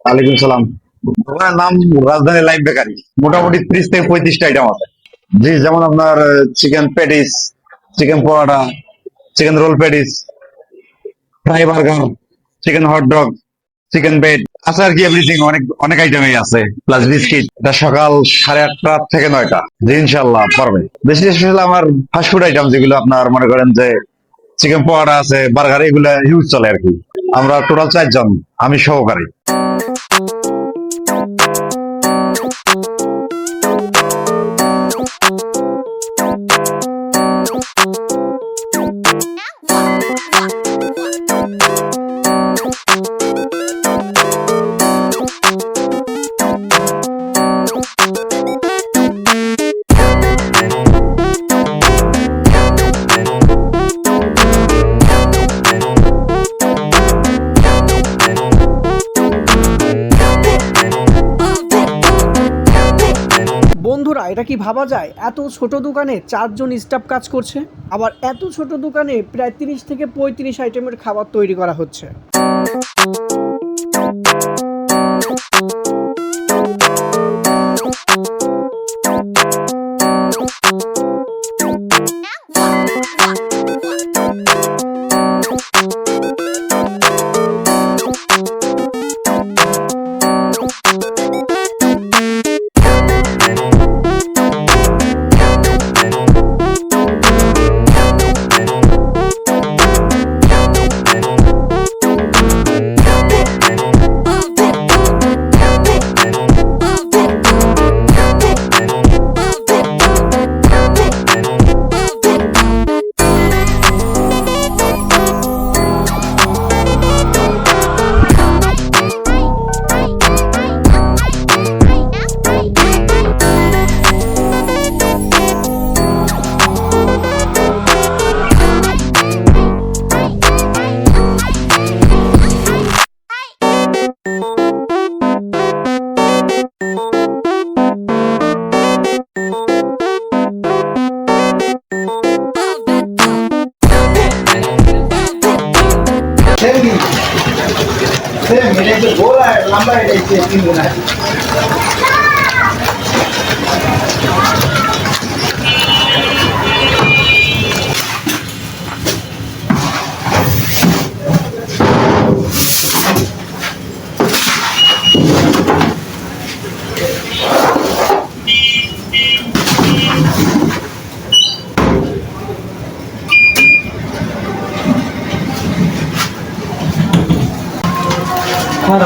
ওয়ালাইকুম সালাম। দোকানের নাম রাজধানী লাইফ বেকারি। মোটামুটি 30 থেকে 35টা আইটেম আছে। জি, যেমন আপনার chicken patties, chicken paratha, chicken roll patties, fry burger, chicken hot dog, chicken bread আছে আর কি, এভরিথিং। অনেক অনেক আইটেমই আছে, প্লাস বিস্কিট। এটা সকাল 8:30 থেকে 9টা। জি, ইনশাল্লাহ পারবে। বেশি স্পেশাল আমার ফাস্টফুড আইটেম, যেগুলো আপনার মনে করেন যে চিকেন পকোড়া আছে, বার্গার, এগুলা হিউজ চলে আর কি। আমরা টোটাল 4 জন, আমি সহকারী। বন্ধুরা, এটা কি ভাবা যায়? এত ছোট দোকানে 4 জন স্টাফ কাজ করছে। আবার এত ছোট দোকানে প্রায় 30 থেকে 35 আইটেমের খাবার তৈরি করা হচ্ছে। मेरे जो गोला है लंबा है इससे 3 गुना है। हाँ